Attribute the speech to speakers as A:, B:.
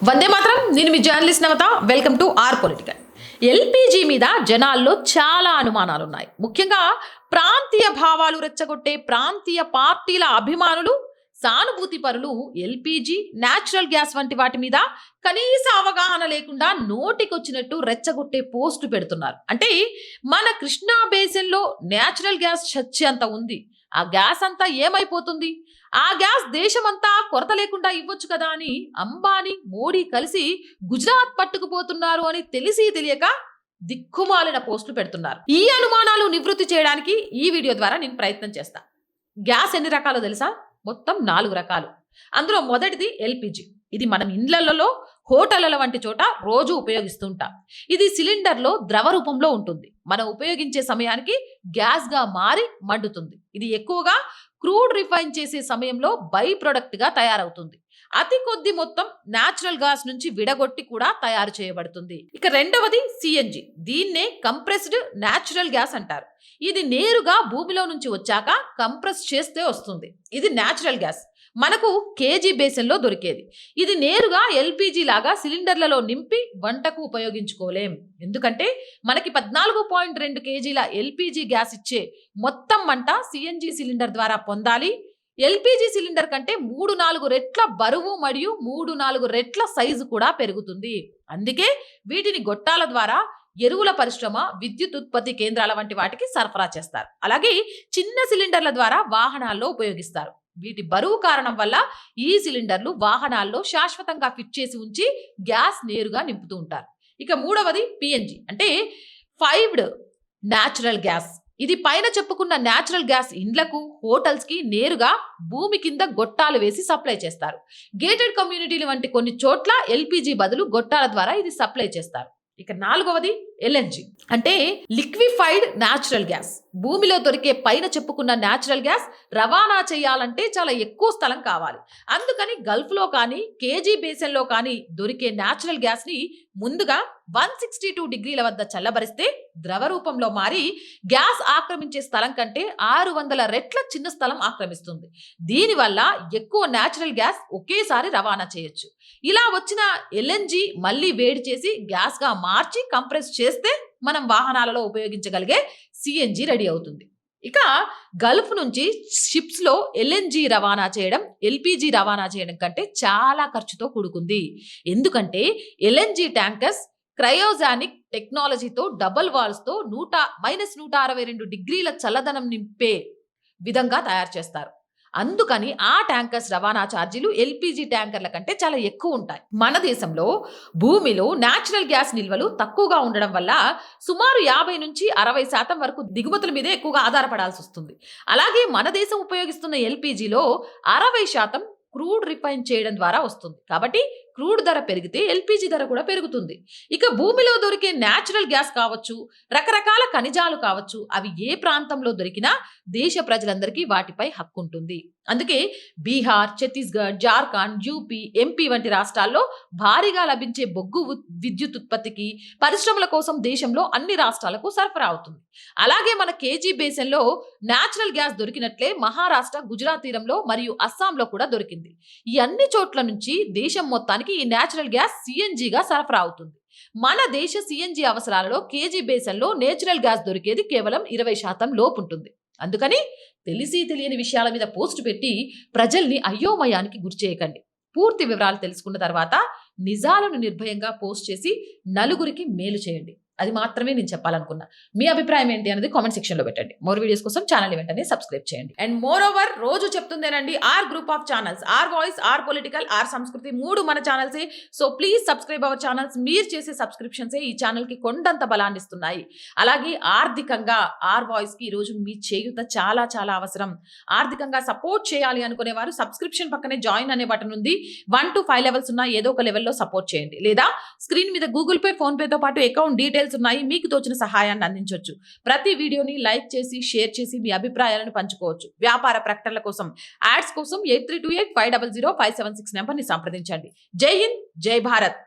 A: వందే మాత్రం. నేను మీ journalist Navatha. Welcome to R political. LPG మీద జనాల్లో చాలా అనుమానాలు ఉన్నాయి. ముఖ్యంగా ప్రాంతీయ భావాలు రెచ్చగొట్టే ప్రాంతీయ పార్టీల అభిమానులు, సానుభూతి పరులు ఎల్పీజీ, న్యాచురల్ గ్యాస్ వంటి వాటి మీద కనీస అవగాహన లేకుండా నోటికొచ్చినట్టు రెచ్చగొట్టే పోస్టు పెడుతున్నారు. అంటే మన కృష్ణా బేసిన్లో న్యాచురల్ గ్యాస్ చచ్చేంత ఉంది. ఆ గ్యాస్ అంతా ఏమైపోతుంది? ఆ గ్యాస్ దేశమంతా కొరత లేకుండా ఇవ్వచ్చు కదా అని అంబానీ, మోడీ కలిసి గుజరాత్ పట్టుకుపోతున్నారు అని తెలిసి తెలియక దిక్కుమాలిన పోస్టులు పెడుతున్నారు. ఈ అనుమానాలు నివృత్తి చేయడానికి ఈ వీడియో ద్వారా నేను ప్రయత్నం చేస్తా. గ్యాస్ ఎన్ని రకాలో తెలుసా? మొత్తం 4 రకాలు. అందులో మొదటిది ఎల్పిజి. ఇది మనం ఇండ్లలో, హోటళ్ల వంటి చోట రోజు ఉపయోగిస్తుంటాం. ఇది సిలిండర్లో ద్రవ రూపంలో ఉంటుంది. మనం ఉపయోగించే సమయానికి గ్యాస్ గా మారి మండుతుంది. ఇది ఎక్కువగా క్రూడ్ రిఫైన్ చేసే సమయంలో బై ప్రొడక్ట్ గా తయారవుతుంది. అతి కొద్ది మొత్తం న్యాచురల్ గ్యాస్ నుంచి విడగొట్టి కూడా తయారు చేయబడుతుంది. ఇక రెండవది సిఎన్జి. దీన్నే కంప్రెస్డ్ న్యాచురల్ గ్యాస్ అంటారు. ఇది నేరుగా భూమిలో నుంచి వచ్చాక కంప్రెస్ చేస్తే వస్తుంది. ఇది న్యాచురల్ గ్యాస్. మనకు కేజీ బేసిన్లో దొరికేది. ఇది నేరుగా ఎల్పిజి లాగా సిలిండర్లలో నింపి వంటకు ఉపయోగించుకోలేం. ఎందుకంటే మనకి 14.2 కేజీల ఎల్పిజి గ్యాస్ ఇచ్చే మొత్తం మంట సిఎన్జి సిలిండర్ ద్వారా పొందాలి. ఎల్పిజి సిలిండర్ కంటే 3-4 రెట్ల బరువు మరియు 3-4 రెట్ల సైజు కూడా పెరుగుతుంది. అందుకే వీటిని గొట్టాల ద్వారా ఎరువుల పరిశ్రమ, విద్యుత్ ఉత్పత్తి కేంద్రాల వంటి వాటికి సరఫరా చేస్తారు. అలాగే చిన్న సిలిండర్ల ద్వారా వాహనాల్లో ఉపయోగిస్తారు. వీటి బరువు కారణం వల్ల ఈ సిలిండర్లు వాహనాల్లో శాశ్వతంగా ఫిట్ చేసి ఉంచి గ్యాస్ నేరుగా నింపుతూ ఉంటారు. ఇక మూడవది పిఎన్జి, అంటే పైప్డ్ న్యాచురల్ గ్యాస్. ఇది పైన చెప్పుకున్న న్యాచురల్ గ్యాస్ ఇండ్లకు, హోటల్స్ కి నేరుగా భూమి కింద గొట్టాలు వేసి సప్లై చేస్తారు. గేటెడ్ కమ్యూనిటీలు వంటి కొన్ని చోట్ల ఎల్పిజి బదులు గొట్టాల ద్వారా ఇది సప్లై చేస్తారు. ఇక నాలుగవది ఎల్ఎన్జి, అంటే లిక్విఫైడ్ న్యాచురల్ గ్యాస్. భూమిలో దొరికే పైన చెప్పుకున్న న్యాచురల్ గ్యాస్ రవాణా చేయాలంటే చాలా ఎక్కువ స్థలం కావాలి. అందుకని గల్ఫ్లో కానీ కేజీ బేసిన్లో కానీ దొరికే న్యాచురల్ గ్యాస్ ని ముందుగా 162 డిగ్రీల వద్ద చల్లబరిస్తే ద్రవ రూపంలో మారి గ్యాస్ ఆక్రమించే స్థలం కంటే 600 రెట్ల చిన్న స్థలం ఆక్రమిస్తుంది. దీనివల్ల ఎక్కువ న్యాచురల్ గ్యాస్ ఒకేసారి రవాణా చేయొచ్చు. ఇలా వచ్చిన ఎల్ఎన్జి మళ్ళీ వేడి చేసి గ్యాస్ గా మార్చి కంప్రెస్ చేస్తే మనం వాహనాలలో ఉపయోగించగలిగే సిఎన్జి రెడీ అవుతుంది. ఇక గల్ఫ్ నుంచి షిప్స్ లో ఎల్ఎన్జి రవాణా చేయడం ఎల్పిజి రవాణా చేయడం కంటే చాలా ఖర్చుతో కూడుకుంది. ఎందుకంటే ఎల్ఎన్జి ట్యాంకర్స్ క్రయోజానిక్ టెక్నాలజీతో డబుల్ వాల్స్ తో -162 డిగ్రీల చల్లదనం నింపే విధంగా తయారు చేస్తారు. అందుకని ఆ ట్యాంకర్స్ రవాణా ఛార్జీలు ఎల్పిజి ట్యాంకర్ల కంటే చాలా ఎక్కువ ఉంటాయి. మన దేశంలో భూమిలో న్యాచురల్ గ్యాస్ నిల్వలు తక్కువగా ఉండడం వల్ల సుమారు 50-60% వరకు దిగుమతుల మీదే ఎక్కువగా ఆధారపడాల్సి వస్తుంది. అలాగే మన దేశం ఉపయోగిస్తున్న ఎల్పిజిలో 60% క్రూడ్ రిఫైన్ చేయడం ద్వారా వస్తుంది. కాబట్టి క్రూడ్ ధర పెరిగితే ఎల్పిజి ధర కూడా పెరుగుతుంది. ఇక భూమిలో దొరికే న్యాచురల్ గ్యాస్ కావచ్చు, రకరకాల ఖనిజాలు కావచ్చు, అవి ఏ ప్రాంతంలో దొరికినా దేశ ప్రజలందరికీ వాటిపై హక్కు ఉంటుంది. అందుకే బీహార్, ఛత్తీస్గఢ్, జార్ఖండ్, యూపీ, ఎంపీ వంటి రాష్ట్రాల్లో భారీగా లభించే బొగ్గు విద్యుత్ ఉత్పత్తికి, పరిశ్రమల కోసం దేశంలో అన్ని రాష్ట్రాలకు సరఫరా అవుతుంది. అలాగే మన కేజీ బేసిన్లో న్యాచురల్ గ్యాస్ దొరికినట్లే మహారాష్ట్ర, గుజరాత్ తీరంలో మరియు అస్సాంలో కూడా దొరికింది. ఈ అన్ని చోట్ల నుంచి దేశం మొత్తానికి ఈ న్యాచురల్ గ్యాస్ సిఎన్జిగా సరఫరా అవుతుంది. మన దేశ సిఎన్జి అవసరాలలో కేజీ బేసిన్లో నేచురల్ గ్యాస్ దొరికేది కేవలం 20% లోపు ఉంటుంది. అందుకని తెలిసి తెలియని విషయాల మీద పోస్టు పెట్టి ప్రజల్ని అయోమయానికి గురి చేయకండి. పూర్తి వివరాలు తెలుసుకున్న తర్వాత నిజాలను నిర్భయంగా పోస్ట్ చేసి నలుగురికి మేలు చేయండి. అది మాత్రమే నేను చెప్పాలనుకున్నా. మీ అభిప్రాయం ఏంటి అనేది కామెంట్ సెక్షన్ లో పెట్టండి. మోర్ వీడియోస్ కోసం ఛానల్ వెంటనే సబ్స్క్రైబ్ చేయండి. అండ్ మోర్ ఓవర్ రోజు చెప్తుందేనండి, R group of channels, R voice, R political, R Samskruthi 3 మన ఛానల్సే. So please subscribe our channels. మీరు చేసే సబ్స్క్రిప్షన్సే ఈ ఛానల్ కి కొండంత బలాన్ని ఇస్తున్నాయి. అలాగే ఆర్థికంగా ఆర్ వాయిస్ కి ఈరోజు మీ చేయూత చాలా చాలా అవసరం. ఆర్థికంగా సపోర్ట్ చేయాలి అనుకునే వారు సబ్స్క్రిప్షన్ పక్కనే జాయిన్ అనే బటన్ ఉంది. 1 to 5 లెవెల్స్ ఉన్న ఏదో ఒక లెవెల్లో సపోర్ట్ చేయండి. లేదా స్క్రీన్ మీద గూగుల్ పే, ఫోన్ పేతో పాటు అకౌంట్ డీటెయిల్స్ ఉన్నాయి. మీకు తోచిన సహాయాన్ని అందించవచ్చు. ప్రతి వీడియోని లైక్ చేసి, షేర్ చేసి మీ అభిప్రాయాలను పంచుకోవచ్చు. వ్యాపార ప్రకటనల కోసం, యాడ్స్ కోసం 8328500576 నెంబర్ని సంప్రదించండి. జై హింద్, జై భారత్.